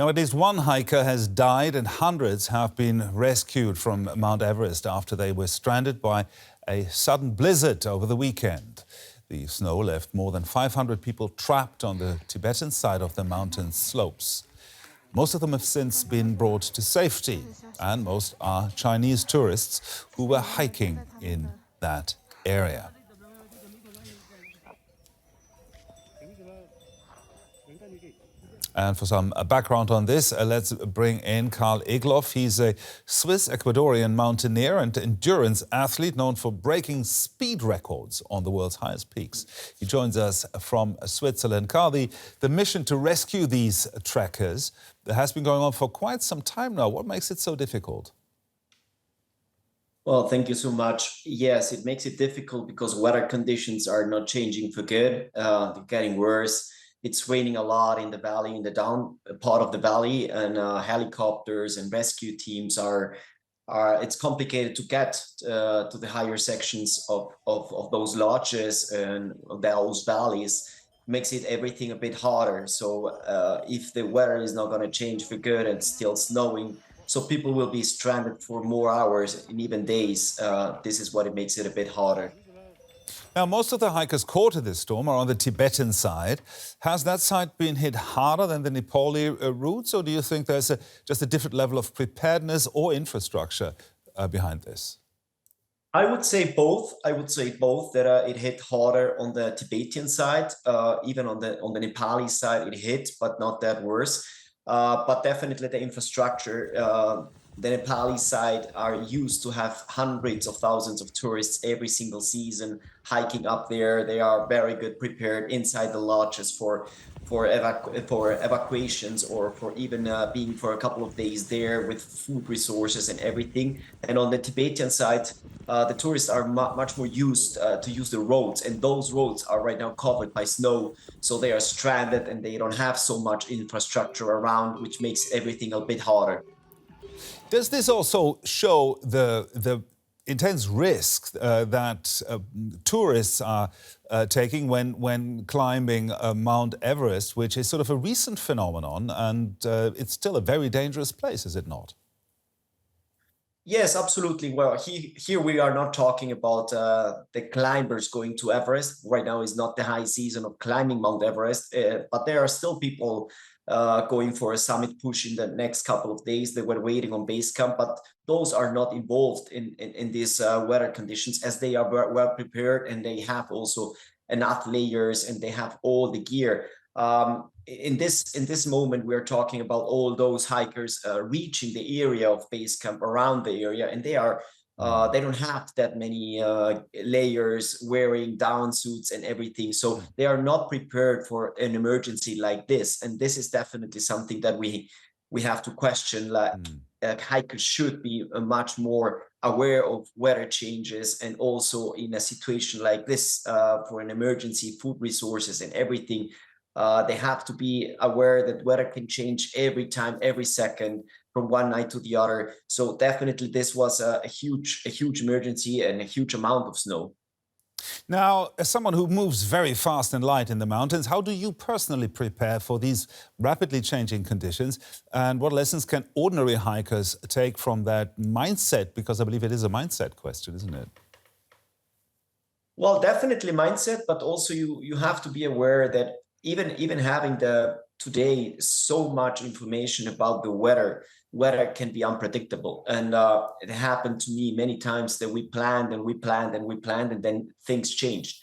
Now, at least one hiker has died and hundreds have been rescued from Mount Everest after they were stranded by a sudden blizzard over the weekend. The snow left more than 500 people trapped on the Tibetan side of the mountain slopes. Most of them have since been brought to safety, and most are Chinese tourists who were hiking in that area. And for some background on this, let's bring in Karl Egloff. He's a Swiss-Ecuadorian mountaineer and endurance athlete known for breaking speed records on the world's highest peaks. He joins us from Switzerland. Karl, the mission to rescue these trekkers has been going on for quite some time now. What makes it so difficult? Well, thank you so much. Yes, it makes it difficult because weather conditions are not changing for good. They're getting worse. It's raining a lot in the valley, in the down part of the valley, and helicopters and rescue teams are it's complicated to get to the higher sections of those lodges and those valleys. Makes it everything a bit harder. So if the weather is not going to change for good and still snowing, so people will be stranded for more hours and even days. This is what it makes it a bit harder. Now, most of the hikers caught in this storm are on the Tibetan side. Has that side been hit harder than the Nepali routes, or do you think there's just a different level of preparedness or infrastructure behind this? I would say both. That it hit harder on the Tibetan side, even on the Nepali side it hit, but not that worse. But definitely the infrastructure. The Nepali side are used to have hundreds of thousands of tourists every single season hiking up there. They are very good prepared inside the lodges for evacuations or for even being for a couple of days there with food resources and everything. And on the Tibetan side, the tourists are much more used to use the roads, and those roads are right now covered by snow, so they are stranded and they don't have so much infrastructure around, which makes everything a bit harder. Does this also show the intense risk that tourists are taking when climbing Mount Everest, which is sort of a recent phenomenon, and it's still a very dangerous place, is it not? Yes, absolutely. Well, here we are not talking about the climbers going to Everest. Right now is not the high season of climbing Mount Everest, but there are still people going for a summit push in the next couple of days. They were waiting on base camp, but those are not involved in these weather conditions, as they are well prepared and they have also enough layers and they have all the gear. In this moment, we're talking about all those hikers reaching the area of base camp, around the area, and they don't have that many layers, wearing down suits and everything. So they are not prepared for an emergency like this. And this is definitely something that we have to question. Like hikers should be much more aware of weather changes, and also in a situation like this for an emergency, food resources and everything. They have to be aware that weather can change every time, every second, from one night to the other. So definitely this was a huge emergency and a huge amount of snow. Now, as someone who moves very fast and light in the mountains, how do you personally prepare for these rapidly changing conditions? And what lessons can ordinary hikers take from that mindset? Because I believe it is a mindset question, isn't it? Well, definitely mindset, but also you have to be aware that even having today so much information about the weather can be unpredictable. And it happened to me many times that we planned and then things changed.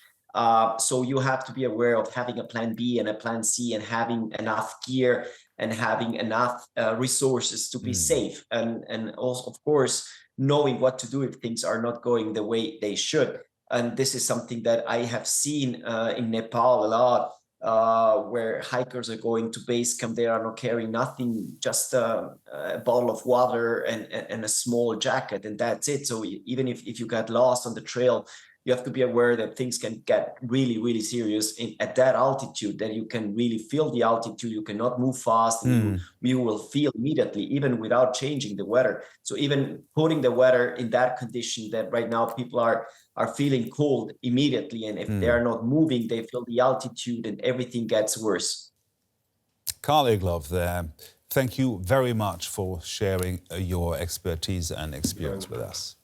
So you have to be aware of having a plan B and a plan C, and having enough gear and having enough resources to be safe. And also, of course, knowing what to do if things are not going the way they should. And this is something that I have seen in Nepal a lot. Where hikers are going to base camp, they are not carrying nothing, just a bottle of water and a small jacket, and that's it. So even if you get lost on the trail, you have to be aware that things can get really serious at that altitude, that you can really feel the altitude. You cannot move fast, and you will feel immediately, even without changing the weather. So even putting the weather in that condition, that right now people are feeling cold immediately, and if they are not moving, they feel the altitude and everything gets worse. Karl Egloff there, thank you very much for sharing your expertise and experience with us.